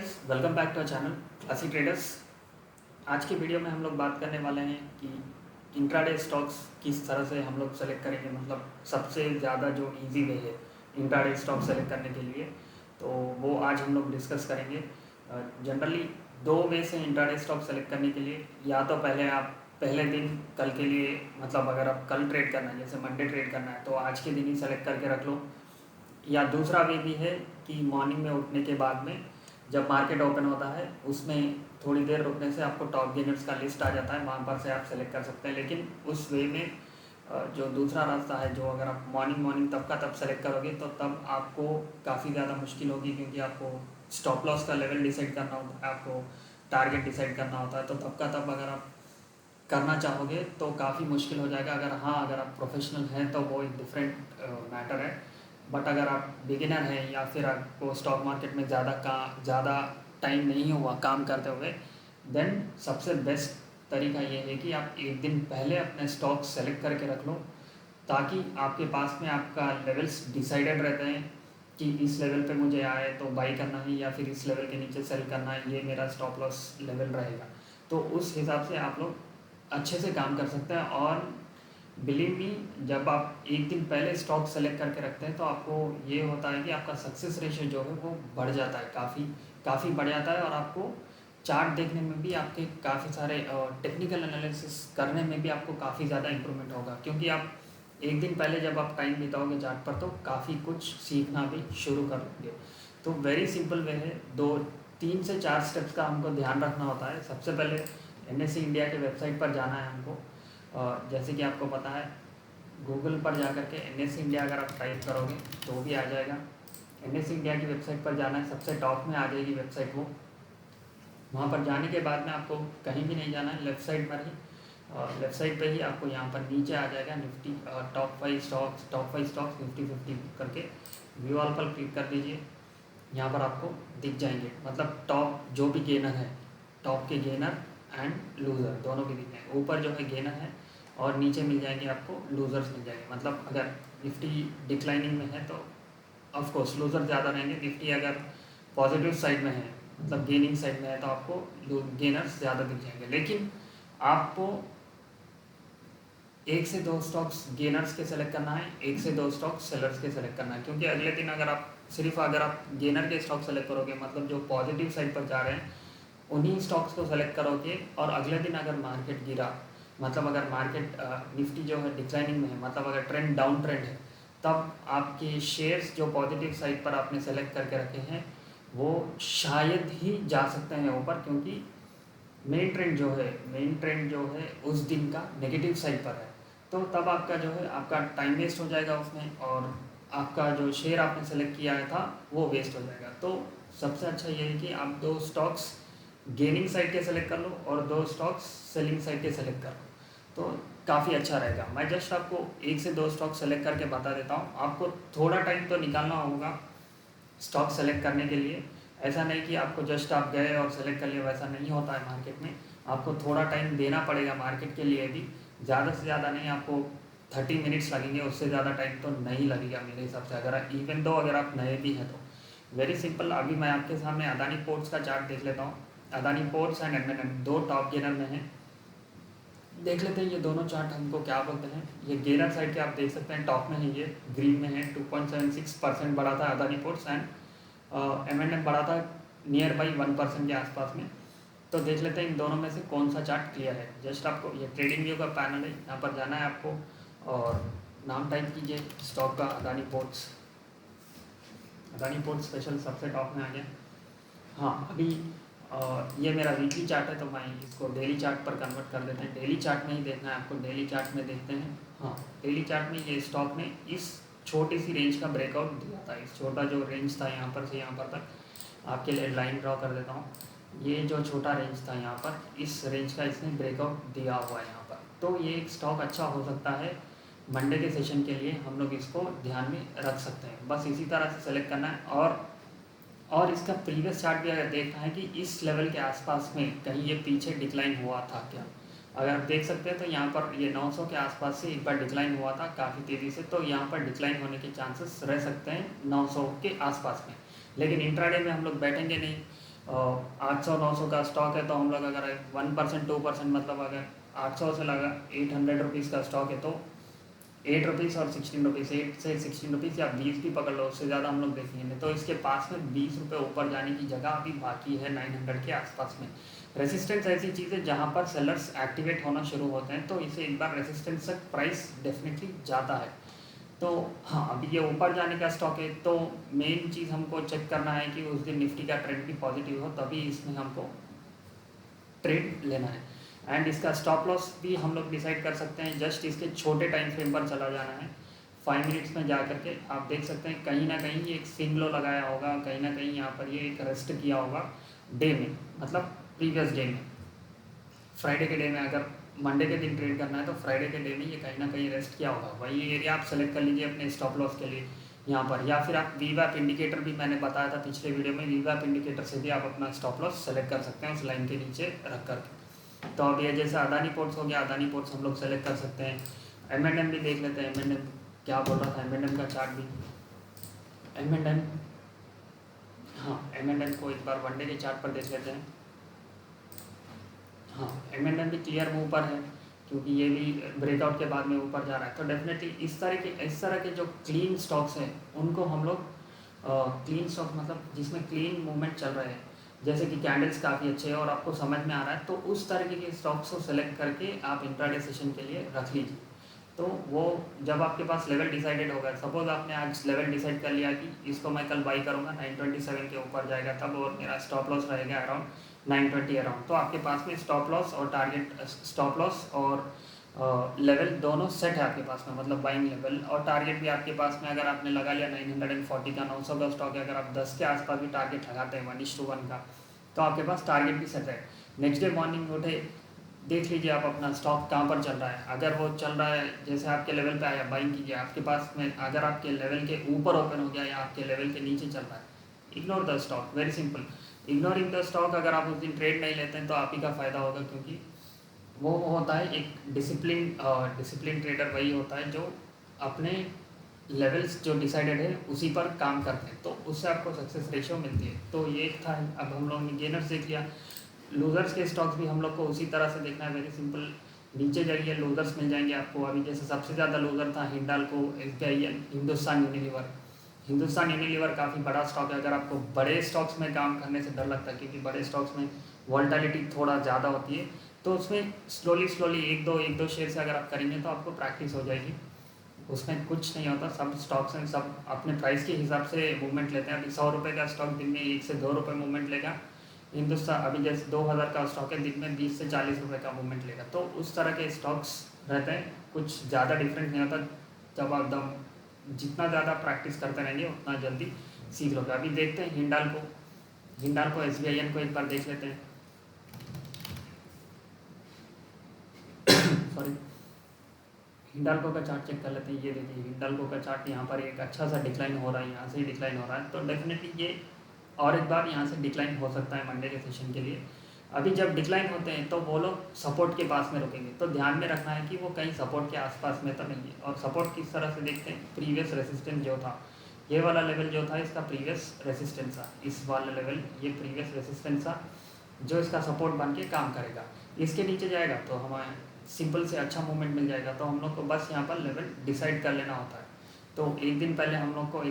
Guys, welcome back to our channel classic traders. आज की video में हम लोग बात करने वाले हैं कि इंट्राडे स्टॉक्स किस तरह से हम लोग सेलेक्ट करेंगे, मतलब सबसे ज़्यादा जो इजी वे है इंट्राडे स्टॉक सेलेक्ट करने के लिए, तो वो आज हम लोग डिस्कस करेंगे। जनरली दो वे से इंट्राडे स्टॉक सेलेक्ट करने के लिए, या तो पहले आप पहले दिन कल के लिए, मतलब अगर आप कल ट्रेड करना है, जैसे मंडे ट्रेड करना है, तो आज के दिन ही सेलेक्ट करके रख लो। या दूसरा वे भी है कि मॉर्निंग में उठने के बाद में जब मार्केट ओपन होता है उसमें थोड़ी देर रुकने से आपको टॉप गेनर्स का लिस्ट आ जाता है, वहाँ पर से आप सेलेक्ट कर सकते हैं। लेकिन उस वे में जो दूसरा रास्ता है, जो अगर आप मॉर्निंग तब का तब सेलेक्ट करोगे तो तब आपको काफ़ी ज़्यादा मुश्किल होगी, क्योंकि आपको स्टॉप लॉस का लेवल डिसाइड करना होता है, आपको टारगेट डिसाइड करना होता है। तो तब का तब अगर आप करना चाहोगे तो काफ़ी मुश्किल हो जाएगा। अगर आप प्रोफेशनल हैं तो वो एक डिफरेंट मैटर है। बट अगर आप बिगिनर हैं या फिर आपको स्टॉक मार्केट में ज़्यादा टाइम नहीं हुआ काम करते हुए, देन सबसे बेस्ट तरीका ये है कि आप एक दिन पहले अपने स्टॉक सेलेक्ट करके रख लो, ताकि आपके पास में आपका लेवल्स डिसाइडेड रहते हैं कि इस लेवल पे मुझे आए तो बाई करना है, या फिर इस लेवल के नीचे सेल करना है, ये मेरा स्टॉप लॉस लेवल रहेगा। तो उस हिसाब से आप लोग अच्छे से काम कर सकते हैं। और बिलीव मी, जब आप एक दिन पहले स्टॉक सेलेक्ट करके रखते हैं तो आपको ये होता है कि आपका सक्सेस रेशियो जो है वो बढ़ जाता है, काफ़ी बढ़ जाता है। और आपको चार्ट देखने में भी, आपके काफ़ी सारे टेक्निकल एनालिसिस करने में भी आपको काफ़ी ज़्यादा इंप्रूवमेंट होगा, क्योंकि आप एक दिन पहले जब आप टाइम बिताओगे चार्ट पर तो काफ़ी कुछ सीखना भी शुरू कर लेंगे। तो वेरी सिंपल वे है, 3 से 4 स्टेप्स का हमको ध्यान रखना होता है। सबसे पहले NSE इंडिया के वेबसाइट पर जाना है हमको। जैसे कि आपको पता है, गूगल पर जा कर के NSE इंडिया अगर आप टाइप करोगे तो भी आ जाएगा। NSE इंडिया की वेबसाइट पर जाना है, सबसे टॉप में आ जाएगी वेबसाइट वो। वहाँ पर जाने के बाद में आपको कहीं भी नहीं जाना है, लेफ़्ट साइड पर ही, लेफ़्ट साइड पे ही आपको यहाँ पर नीचे आ जाएगा निफ्टी टॉप 5 स्टॉक्स निफ्टी 50 करके व्यू ऑल पर क्लिक कर दीजिए। यहाँ पर आपको दिख जाएंगे, मतलब टॉप जो भी गेनर है, टॉप के गेनर एंड लूज़र दोनों के दिख जाएंगे। ऊपर जो है गेनर है और नीचे मिल जाएंगे आपको लूज़र्स मिल जाएंगे। मतलब अगर निफ्टी डिक्लाइनिंग में है तो ऑफ कोर्स लूज़र ज़्यादा रहेंगे। निफ्टी अगर पॉजिटिव साइड में है, मतलब गेनिंग साइड में है, तो आपको गेनर्स ज़्यादा दिख जाएंगे। लेकिन आपको 1 से 2 स्टॉक्स गेनर्स के सेलेक्ट करना है, 1 से 2 स्टॉक्स सेलर्स के सेलेक्ट करना है। क्योंकि अगले दिन अगर आप गेनर के स्टॉक सेलेक्ट करोगे, मतलब जो पॉजिटिव साइड पर जा रहे हैं, उन्हीं स्टॉक्स को सेलेक्ट करोगे, और अगले दिन अगर मार्केट गिरा, मतलब अगर मार्केट निफ्टी जो है डिक्लाइनिंग में है, मतलब अगर ट्रेंड डाउन ट्रेंड है, तब आपके शेयर्स जो पॉजिटिव साइड पर आपने सेलेक्ट करके रखे हैं वो शायद ही जा सकते हैं ऊपर, क्योंकि मेन ट्रेंड जो है उस दिन का नेगेटिव साइड पर है। तो तब आपका जो है आपका टाइम वेस्ट हो जाएगा उसमें, और आपका जो शेयर आपने सेलेक्ट किया था वो वेस्ट हो जाएगा। तो सबसे अच्छा ये है कि आप 2 स्टॉक्स गेनिंग साइड के सेलेक्ट कर लो और 2 स्टॉक्स सेलिंग साइड के सेलेक्ट कर लो, तो काफ़ी अच्छा रहेगा। मैं जस्ट आपको 1 से 2 स्टॉक सेलेक्ट करके बता देता हूँ। आपको थोड़ा टाइम तो निकालना होगा स्टॉक सेलेक्ट करने के लिए। ऐसा नहीं कि आपको जस्ट आप गए और सेलेक्ट कर लिया, वैसा नहीं होता है मार्केट में। आपको थोड़ा टाइम देना पड़ेगा मार्केट के लिए भी, ज़्यादा से ज़्यादा नहीं, आपको 30 मिनट्स लगेंगे, उससे ज़्यादा टाइम तो नहीं लगेगा मेरे हिसाब से, अगर आप नए भी हैं तो। वेरी सिंपल, अभी मैं आपके सामने अदानी पोर्ट्स का चार्ट देख लेता हूँ। Adani ports and M&M 2 top gainer में हैं। देख लेते हैं ये दोनों चार्ट हमको क्या बोलते हैं। ये गेनर साइड के आप देख सकते हैं, टॉप में है, ये ग्रीन में है। 2.76% बढ़ा था अदानी पोर्ट्स, एंड M&M बढ़ा था नियर बाई 1% के आसपास में। तो देख लेते हैं इन दोनों में से कौन सा चार्ट क्लियर है। जस्ट आपको ये ट्रेडिंग व्यू का पैनल है, यहाँ पर जाना है आपको और नाम टाइप कीजिए स्टॉक का, अदानी पोर्ट्स स्पेशल सबसे टॉप में आ गया। हाँ, अभी ये मेरा वीकली चार्ट है, तो मैं इसको डेली चार्ट पर कन्वर्ट कर देते हैं। डेली चार्ट में ही देखना है आपको, डेली चार्ट में देखते हैं। हाँ, डेली चार्ट में ये स्टॉक ने इस छोटी सी रेंज का ब्रेकआउट दिया था। इस छोटा जो रेंज था यहाँ पर से यहाँ पर तक, आपके लिए लाइन ड्रॉ कर देता हूँ। ये जो छोटा रेंज था यहाँ पर, इस रेंज का इसने ब्रेकआउट दिया हुआ है यहाँ पर। तो ये एक स्टॉक अच्छा हो सकता है मंडे के सेशन के लिए, हम लोग इसको ध्यान में रख सकते हैं। बस इसी तरह से सेलेक्ट करना है। और इसका प्रीवियस चार्ट भी अगर देखना है कि इस लेवल के आसपास में कहीं ये पीछे डिक्लाइन हुआ था क्या। अगर आप देख सकते हैं तो यहाँ पर ये 900 के आसपास से एक बार डिक्लाइन हुआ था काफ़ी तेज़ी से, तो यहाँ पर डिक्लाइन होने के चांसेस रह सकते हैं 900 के आसपास में। लेकिन इंट्राडे में हम लोग बैठेंगे नहीं, 800-900 का स्टॉक है, तो हम लोग अगर 1% 2% मतलब अगर 800 से लगा 800 रुपीज़ का स्टॉक है, तो 8 रुपीज़ और 16 रुपीज़, 8 से 16 रुपीज़ या 20 भी पकड़ लो, उससे ज़्यादा हम लोग देखेंगे नहीं। तो इसके पास में 20 रुपये ऊपर जाने की जगह अभी बाकी है 900 के आसपास में। रेसिस्टेंस ऐसी चीज़ है जहाँ पर सेलर्स एक्टिवेट होना शुरू होते हैं, तो इसे एक बार रेसिस्टेंस तक प्राइस डेफिनेटली जाता है। तो हाँ, अभी ये ऊपर जाने का स्टॉक है, तो मेन चीज़ हमको चेक करना है कि उस दिन निफ्टी का ट्रेंड भी पॉजिटिव हो, तभी इसमें हमको ट्रेड लेना है। एंड इसका स्टॉप लॉस भी हम लोग डिसाइड कर सकते हैं, जस्ट इसके छोटे टाइम फ्रेम पर चला जाना है। 5 मिनट्स में जा करके आप देख सकते हैं कहीं ना कहीं ये एक स्विंग लो लगाया होगा, कहीं ना कहीं यहाँ पर ये एक रेस्ट किया होगा डे में, मतलब प्रीवियस डे में, फ्राइडे के डे में। अगर मंडे के दिन ट्रेड करना है तो फ्राइडे के डे में ये कहीं ना कहीं रेस्ट किया होगा। वही एरिया आप सेलेक्ट कर लीजिए अपने स्टॉप लॉस के लिए यहाँ पर, या फिर आप वीवैप इंडिकेटर भी मैंने बताया था पिछले वीडियो में, वीवैप इंडिकेटर से भी आप अपना स्टॉप लॉस सेलेक्ट कर सकते हैं उस लाइन के नीचे रख करके। तो अब ये जैसे अदानी पोर्ट्स हो गया, अदानी पोर्ट्स हम लोग सेलेक्ट कर सकते हैं। M&M भी देख लेते हैं, M&M क्या बोल रहा था, M&M का चार्ट भी, M&M, हाँ M&M को एक बार वनडे के चार्ट पर देख लेते हैं। हाँ, M&M भी क्लियर मूव पर है, क्योंकि ये भी ब्रेकआउट के बाद में ऊपर जा रहा है। तो डेफिनेटली इस तरह के जो क्लीन स्टॉक्स हैं उनको हम लोग क्लीन स्टॉक मतलब जिसमें क्लीन मूवमेंट चल रहे हैं, जैसे कि कैंडल्स काफ़ी अच्छे हैं और आपको समझ में आ रहा है, तो उस तरीके के स्टॉक्स को सेलेक्ट करके आप इंट्राडे सेशन के लिए रख लीजिए। तो वो जब आपके पास लेवल डिसाइडेड होगा, सपोज आपने आज लेवल डिसाइड कर लिया कि इसको मैं कल बाई करूँगा 927 के ऊपर जाएगा तब, और मेरा स्टॉप लॉस रहेगा अराउंड 920 अराउंड, तो आपके पास में स्टॉप लॉस और टारगेट, स्टॉप लॉस और लेवल दोनों सेट है आपके पास में, मतलब बाइंग लेवल और टारगेट भी आपके पास में। अगर आपने लगा लिया 940 का, 900 का स्टॉक है, अगर आप 10 के आसपास भी टारगेट लगाते हैं 1:1 का, तो आपके पास टारगेट भी सेट है। नेक्स्ट डे मॉर्निंग उठे, देख लीजिए आप अपना स्टॉक कहाँ पर चल रहा है। अगर वो चल रहा है जैसे आपके लेवल पे आया, बाइंग कीजिए। आपके पास में अगर आपके लेवल के ऊपर ओपन हो गया या आपके लेवल के नीचे चल रहा है, ignore the stock, very simple. Ignoring the stock, अगर आप उस दिन ट्रेड नहीं लेते हैं तो आप ही का फ़ायदा होगा, क्योंकि वो होता है एक डिसिप्लिन ट्रेडर वही होता है जो अपने लेवल्स जो डिसाइडेड है उसी पर काम करते हैं, तो उससे आपको सक्सेस रेशियो मिलती है। तो ये था। अब हम लोग ने गेनर्स देख लिया, लूज़र्स के स्टॉक्स भी हम लोग को उसी तरह से देखना है, वेरी सिंपल। नीचे जाइए लूज़र्स मिल जाएंगे आपको। अभी जैसे सबसे ज़्यादा लूज़र था Hindalco, SBI, Hindustan Unilever. Hindustan Unilever काफ़ी बड़ा स्टॉक है। अगर आपको बड़े स्टॉक्स में काम करने से डर लगता है, क्योंकि बड़े स्टॉक्स में वॉल्टिलिटी थोड़ा ज़्यादा होती है, तो उसमें स्लोली एक दो शेयर से अगर आप करेंगे तो आपको प्रैक्टिस हो जाएगी। उसमें कुछ नहीं होता, सब स्टॉक्स हैं, सब अपने प्राइस के हिसाब से मूवमेंट लेते हैं। अभी 100 रुपये का स्टॉक दिन में 1 से 2 रुपये मूवमेंट लेगा। हिंदुस्तान अभी जैसे 2000 का स्टॉक है, दिन में 20 से 40 रुपये का मूवमेंट लेगा। तो उस तरह के स्टॉक्स रहते हैं, कुछ ज़्यादा डिफरेंट नहीं होता। जब आप जितना ज़्यादा प्रैक्टिस करते रहेंगे उतना जल्दी सीख लोगे। अभी देखते हैं हिंडाल्को SBI को एक बार देख लेते हैं। सॉरी, हिंडाल्को का चार्ट चेक कर लेते हैं। ये देखिए हिंडाल्को का चार्ट, यहाँ पर एक अच्छा सा डिक्लाइन हो रहा है, यहाँ से ही डिक्लाइन हो रहा है। तो डेफिनेटली ये और एक बार यहाँ से डिक्लाइन हो सकता है मंडे के सेशन के लिए। अभी जब डिक्लाइन होते हैं तो वो लोग सपोर्ट के पास में रुकेंगे, तो ध्यान में रखना है कि वो कहीं सपोर्ट के आसपास में तो नहीं है। और सपोर्ट किस तरह से देखते हैं, प्रीवियस रेसिस्टेंस जो था, ये वाला लेवल जो था इसका प्रीवियस रेसिस्टेंस था, इस वाला लेवल ये प्रीवियस रेसिस्टेंस था जो इसका सपोर्ट बन के काम करेगा। इसके नीचे जाएगा तो हमें सिंपल से अच्छा मूवमेंट मिल जाएगा। तो हम लोग को बस यहाँ पर लेवल डिसाइड कर लेना होता है। तो एक दिन पहले हम लोग को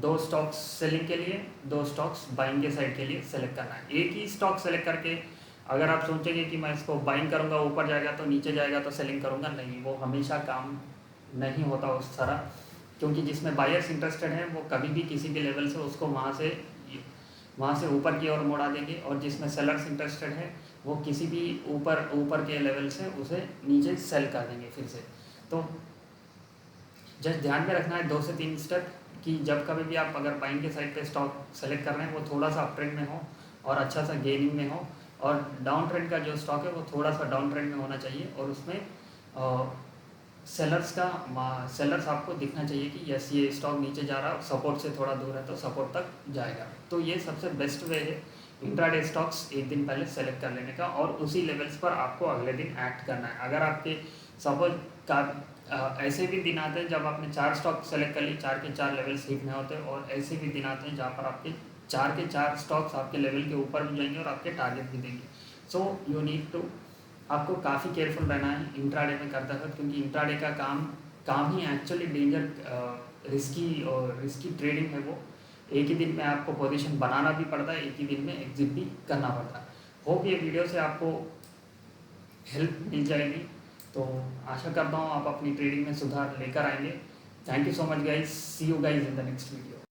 2 स्टॉक्स सेलिंग के लिए, 2 स्टॉक्स बाइंग के साइड के लिए सेलेक्ट करना है। एक ही स्टॉक सेलेक्ट करके अगर आप सोचेंगे कि मैं इसको बाइंग करूँगा, ऊपर जाएगा तो नीचे जाएगा तो सेलिंग करूँगा, नहीं, वो हमेशा काम नहीं होता उस तरह। क्योंकि जिसमें बायर्स इंटरेस्टेड हैं वो कभी भी किसी भी लेवल से उसको वहाँ से ऊपर की ओर मोड़ा देंगे, और जिसमें सेलर्स इंटरेस्टेड है वो किसी भी ऊपर के लेवल से उसे नीचे सेल कर देंगे फिर से। तो जस्ट ध्यान में रखना है 2 से 3 स्टेप, कि जब कभी भी आप अगर बाइंग के साइड पे स्टॉक सेलेक्ट कर रहे हैं वो थोड़ा सा अप ट्रेंड में हो और अच्छा सा गेनिंग में हो, और डाउन ट्रेंड का जो स्टॉक है वो थोड़ा सा डाउन ट्रेंड में होना चाहिए, और उसमें सेलर्स आपको दिखना चाहिए कि यस ये स्टॉक नीचे जा रहा है, सपोर्ट से थोड़ा दूर है तो सपोर्ट तक जाएगा। तो ये सबसे बेस्ट वे है इंट्राडे स्टॉक्स एक दिन पहले सेलेक्ट कर लेने का, और उसी लेवल्स पर आपको अगले दिन एक्ट करना है। अगर आपके सपोज का ऐसे भी दिन आते हैं जब आपने 4 स्टॉक सेलेक्ट कर लिए, 4 के 4 लेवल्स हिट में होते हैं, और ऐसे भी दिन आते हैं जहाँ पर आपके 4 के 4 स्टॉक्स आपके लेवल के ऊपर भी जाएंगे और आपके टारगेट भी देंगे। सो यू नीड टू, आपको काफ़ी केयरफुल रहना है इंट्राडे में करते वक्त, क्योंकि इंट्राडे का काम ही एक्चुअली रिस्की ट्रेडिंग है वो। एक ही दिन में आपको पोजीशन बनाना भी पड़ता है, एक ही दिन में एग्जिट भी करना पड़ता है। होप ये वीडियो से आपको हेल्प मिल जाएगी, तो आशा करता हूँ आप अपनी ट्रेडिंग में सुधार लेकर आएंगे। Thank you so much guys, see you guys in the next video.